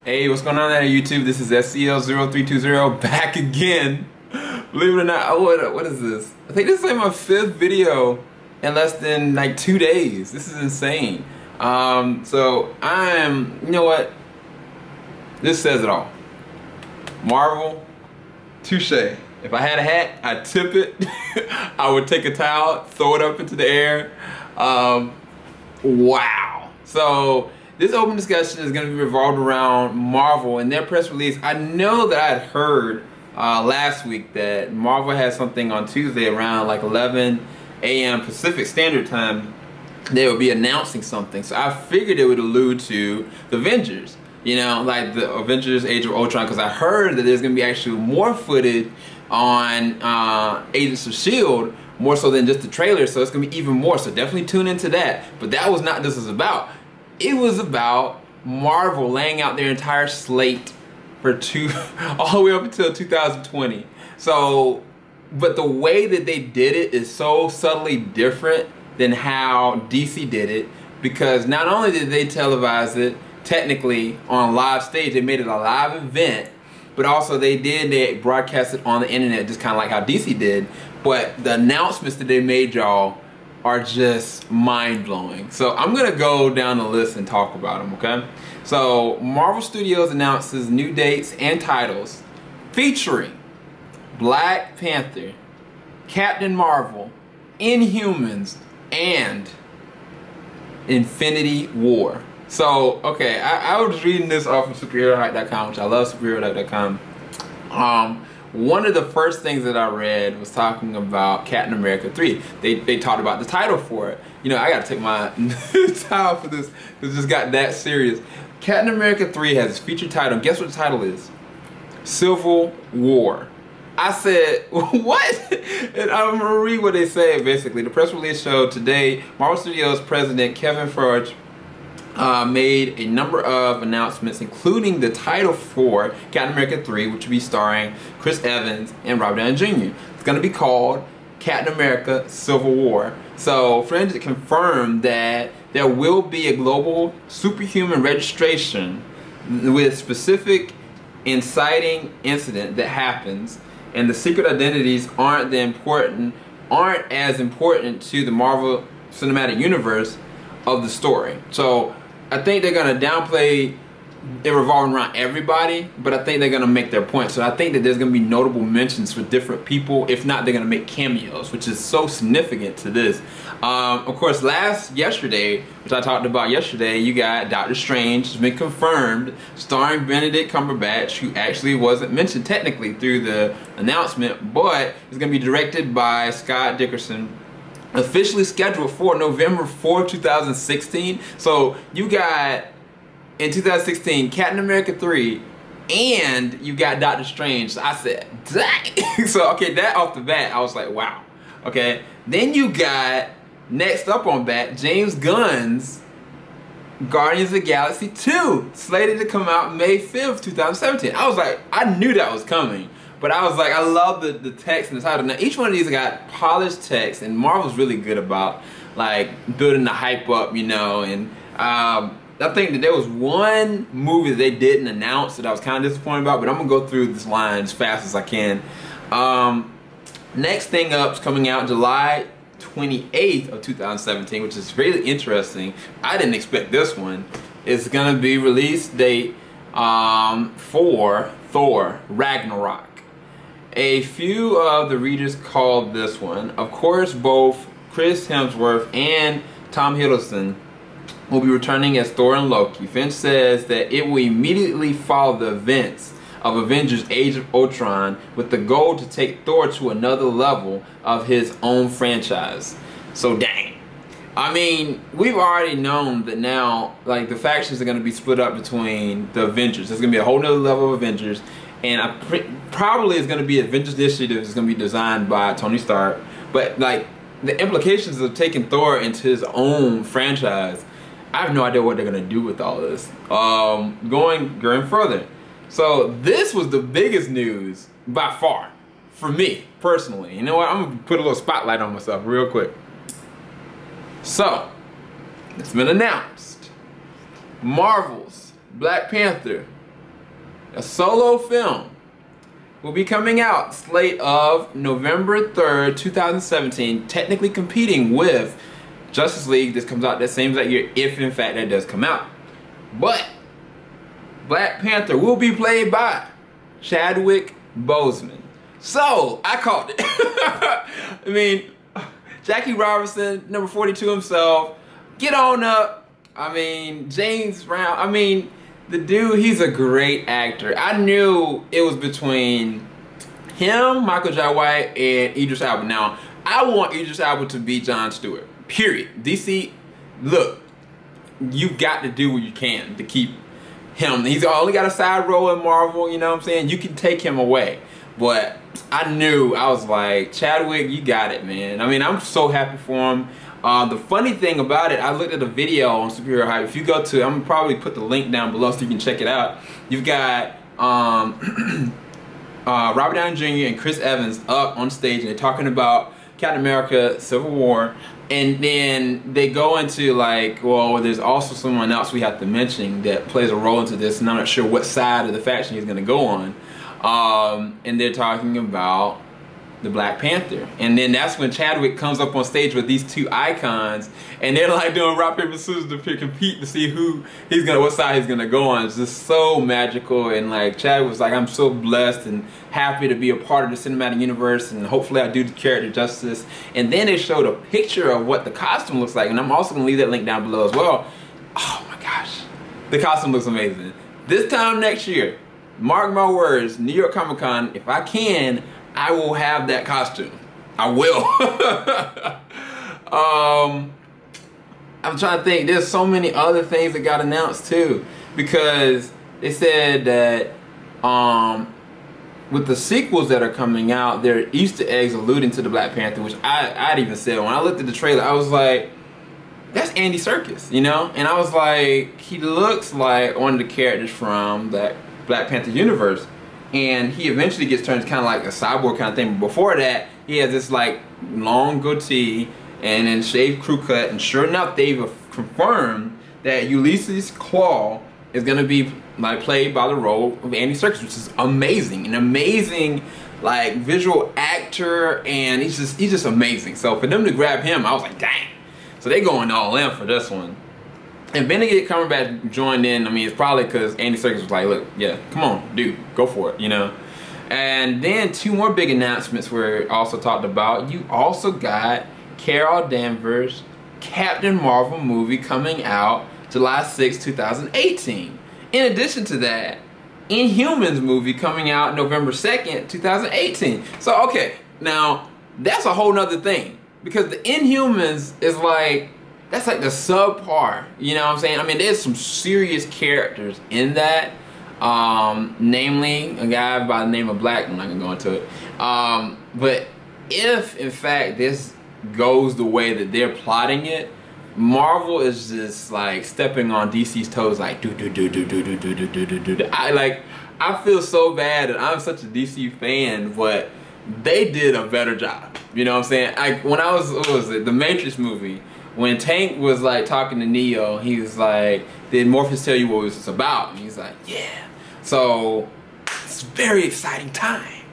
Hey, what's going on there, YouTube? This is SCL0320 back again. Believe it or not, what is this? I think this is like my 5th video in less than like 2 days. This is insane. So you know what? This says it all. Marvel, touche. If I had a hat, I'd tip it. I would take a towel, throw it up into the air. Wow. So this open discussion is going to be revolved around Marvel and their press release. I know that I had heard last week that Marvel had something on Tuesday around like 11 a.m. Pacific Standard Time. They would be announcing something. So I figured it would allude to the Avengers. You know, like the Avengers Age of Ultron, because I heard that there's going to be actually more footage on Agents of S.H.I.E.L.D., more so than just the trailer, so it's going to be even more. So definitely tune into that. But that was not what this was about. It was about Marvel laying out their entire slate for all the way up until 2020. So, but the way that they did it is so subtly different than how DC did it, because not only did they televise it technically on live stage, they made it a live event, but also they broadcast it on the internet, just kind of like how DC did. But the announcements that they made, y'all, are just mind-blowing. So I'm gonna go down the list and talk about them, okay? So Marvel Studios announces new dates and titles featuring Black Panther, Captain Marvel, Inhumans, and Infinity War. So, okay, I was reading this off of superherohype.com, which I love superherohype.com. One of the first things that I read was talking about Captain America 3. They talked about the title for it. You know, I gotta take my time for this because it just got that serious. Captain America 3 has its featured title. Guess what the title is? Civil War. I said, what? And I'm gonna read what they said basically. The press release showed today Marvel Studios President Kevin Feige made a number of announcements, including the title for Captain America 3, which will be starring Chris Evans and Robert Downey Jr. It's going to be called Captain America Civil War. So Feige confirmed that there will be a global superhuman registration with specific inciting incident that happens, and the secret identities aren't as important to the Marvel Cinematic Universe of the story. So I think they're gonna downplay it revolving around everybody, but I think they're gonna make their point. So I think that there's gonna be notable mentions for different people. If not, they're gonna make cameos, which is so significant to this. Of course, yesterday, which I talked about yesterday, you got Doctor Strange has been confirmed, starring Benedict Cumberbatch, who actually wasn't mentioned technically through the announcement, but it's gonna be directed by Scott Derickson. Officially scheduled for November 4, 2016. So you got, in 2016, Captain America 3, and you got Doctor Strange. So I said, dang. So, okay, that off the bat, I was like, wow. Okay, then you got, next up on that, James Gunn's Guardians of the Galaxy 2, slated to come out May 5th, 2017. I was like, I knew that was coming. But I was like, I love the text and the title. Now, each one of these got polished text, and Marvel's really good about like building the hype up, you know. And I think that there was one movie that they didn't announce that I was kind of disappointed about, but I'm gonna go through this line as fast as I can. Next thing up is coming out July 28th of 2017, which is really interesting. I didn't expect this one. It's gonna be release date for Thor Ragnarok. A few of the readers called this one. Of course, both Chris Hemsworth and Tom Hiddleston will be returning as Thor and Loki. Feige says that it will immediately follow the events of Avengers Age of Ultron with the goal to take Thor to another level of his own franchise. So dang. I mean, we've already known that now, like, the factions are going to be split up between the Avengers. There's going to be a whole nother level of Avengers. And probably it's going to be Avengers Initiative. It's going to be designed by Tony Stark. But like the implications of taking Thor into his own franchise, I have no idea what they're going to do with all this. Going further. So this was the biggest news by far for me personally. You know what? I'm going to put a little spotlight on myself real quick. So it's been announced. Marvel's Black Panther a solo film, will be coming out slate of November 3rd, 2017, technically competing with Justice League. This comes out that same year, if in fact that does come out. But Black Panther will be played by Chadwick Boseman. So I called it. I mean, Jackie Robinson, number 42 himself, get on up. I mean, James Brown, I mean, the dude, he's a great actor. I knew it was between him, Michael Jai White, and Idris Elba. Now, I want Idris Elba to be Jon Stewart, period. DC, look, you've got to do what you can to keep him. He's only got a side role in Marvel, you know what I'm saying? You can take him away. But I knew, I was like, Chadwick, you got it, man. I mean, I'm so happy for him. The funny thing about it, I looked at a video on Superhero Hype. If you go to, I'm gonna probably put the link down below so you can check it out. You've got Robert Downey Jr. and Chris Evans up on stage, and they're talking about Captain America: Civil War. And then they go into like, well, there's also someone else we have to mention that plays a role into this, and I'm not sure what side of the faction he's gonna go on. And they're talking about the Black Panther, and then that's when Chadwick comes up on stage with these two icons, and they're like doing rock paper scissors to compete to see what side he's gonna go on. It's just so magical, and like Chadwick was like, I'm so blessed and happy to be a part of the cinematic universe, and hopefully I do the character justice. And then they showed a picture of what the costume looks like, and I'm also gonna leave that link down below as well. Oh my gosh, the costume looks amazing. This time next year, mark my words, New York Comic Con, if I can, I will have that costume. I will. I'm trying to think. There's so many other things that got announced too, because they said that with the sequels that are coming out, there are Easter eggs alluding to the Black Panther, which I'd even said when I looked at the trailer, I was like, that's Andy Serkis, you know? And I was like, he looks like one of the characters from that Black Panther universe. And he eventually gets turned kind of like a cyborg kind of thing. But before that, he has this like long goatee and then shaved crew cut. And sure enough, they've confirmed that Ulysses Claw is going to be like played by the role of Andy Serkis, which is amazing. An amazing like visual actor, and he's just amazing. So for them to grab him, I was like, dang. So they going all in for this one. And Benedict Cumberbatch joined in. I mean, it's probably because Andy Serkis was like, look, yeah, come on, dude, go for it, you know? And then two more big announcements were also talked about. You also got Carol Danvers' Captain Marvel movie coming out July 6, 2018. In addition to that, Inhumans movie coming out November 2nd, 2018. So, okay, now, that's a whole nother thing. Because the Inhumans is like, that's like the subpar, you know what I'm saying? I mean, there's some serious characters in that. Namely, a guy by the name of Black. I'm not gonna go into it. But if, in fact, this goes the way that they're plotting it, Marvel is just like stepping on DC's toes, like I feel so bad that I'm such a DC fan, but they did a better job. You know what I'm saying? Like when I was, what was it, the Matrix movie, when Tank was like talking to Neo, he was like, did Morpheus tell you what it was about? And he's like, yeah. So it's a very exciting time.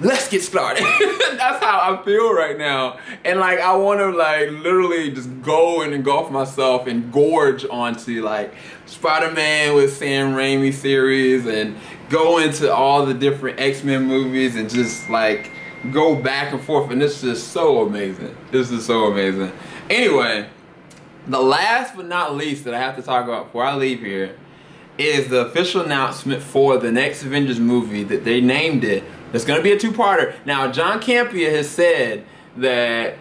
Let's get started. That's how I feel right now. And like I want to like literally just go and engulf myself and gorge onto like Spider-Man with Sam Raimi series and go into all the different X-Men movies and just like go back and forth, and this is just so amazing. This is so amazing. Anyway, the last but not least that I have to talk about before I leave here is the official announcement for the next Avengers movie that they named it. It's going to be a two-parter. Now, John Campea has said that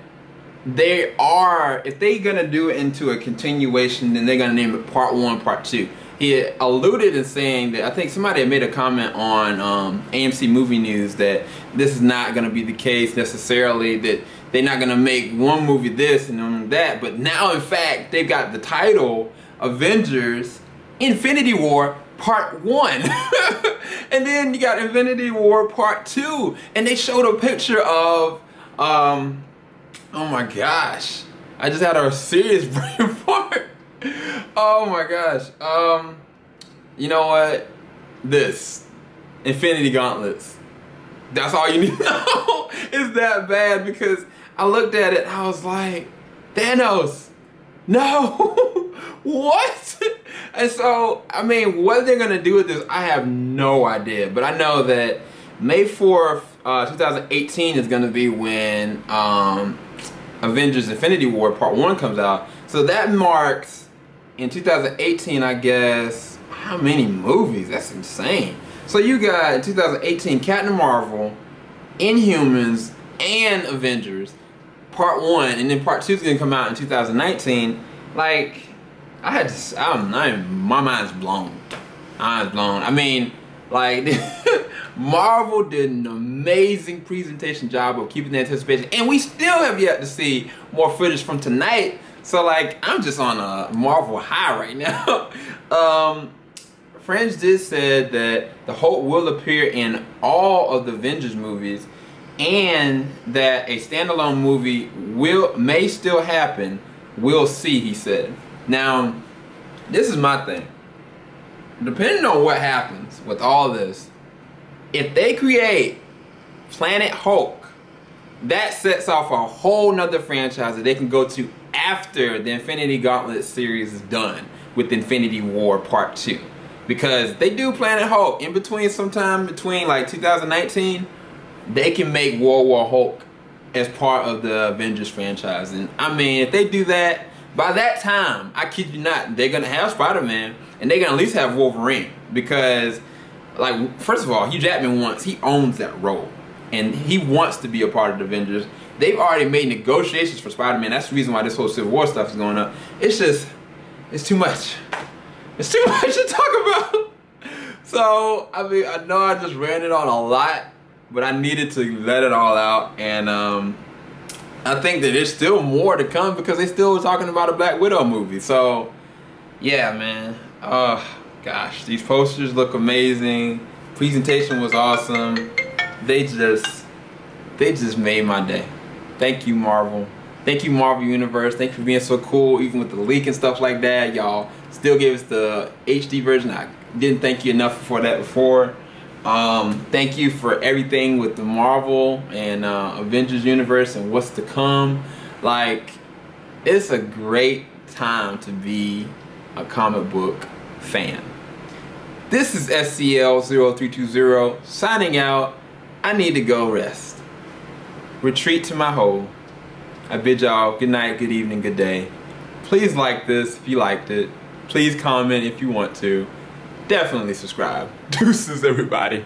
they are, if they're going to do it into a continuation, then they're going to name it Part 1, Part 2. He alluded in saying that, I think somebody had made a comment on AMC Movie News that this is not going to be the case necessarily, that they're not going to make one movie this and one that, but now in fact they've got the title Avengers Infinity War Part 1. And then you got Infinity War Part 2, and they showed a picture of oh my gosh, I just had a serious brain fart. Oh my gosh. You know what? this. Infinity Gauntlets. That's all you need to know. It's that bad because I looked at it and I was like, Thanos, no. What? And so, I mean, what they're gonna do with this, I have no idea. But I know that May 4th, 2018 is gonna be when Avengers Infinity War Part 1 comes out. So that marks, in 2018, I guess, how many movies? That's insane. So you got, in 2018, Captain Marvel, Inhumans, and Avengers, Part 1, and then Part 2 is gonna come out in 2019. Like, my mind's blown. I mean, like, Marvel did an amazing presentation job of keeping the anticipation, and we still have yet to see more footage from tonight. So, like, I'm just on a Marvel high right now. Fringe did said that the Hulk will appear in all of the Avengers movies, and that a standalone movie may still happen. We'll see, he said. Now, this is my thing. Depending on what happens with all this, if they create Planet Hulk, that sets off a whole nother franchise that they can go to after the Infinity Gauntlet series is done with Infinity War Part 2. Because they do Planet Hulk in between, sometime between like 2019, they can make World War Hulk as part of the Avengers franchise. And I mean, if they do that, by that time, I kid you not, they're gonna have Spider-Man and they're gonna at least have Wolverine. Because, like, first of all, Hugh Jackman he owns that role. And he wants to be a part of the Avengers. They've already made negotiations for Spider-Man. That's the reason why this whole Civil War stuff is going up. It's just, it's too much. It's too much to talk about. So, I mean, I know I just ran it on a lot, but I needed to let it all out. And I think that there's still more to come because they still talking about a Black Widow movie. So, yeah, man. Oh, gosh. These posters look amazing. Presentation was awesome. They just made my day. Thank you, Marvel. Thank you, Marvel Universe. Thank you for being so cool, even with the leak and stuff like that. Y'all still gave us the HD version. I didn't thank you enough for that before. Thank you for everything with the Marvel and Avengers Universe and what's to come. Like, it's a great time to be a comic book fan. This is SCL0320 signing out. I need to go rest. Retreat to my hole. I bid y'all good night, good evening, good day. Please like this if you liked it. Please comment if you want to. Definitely subscribe. Deuces, everybody.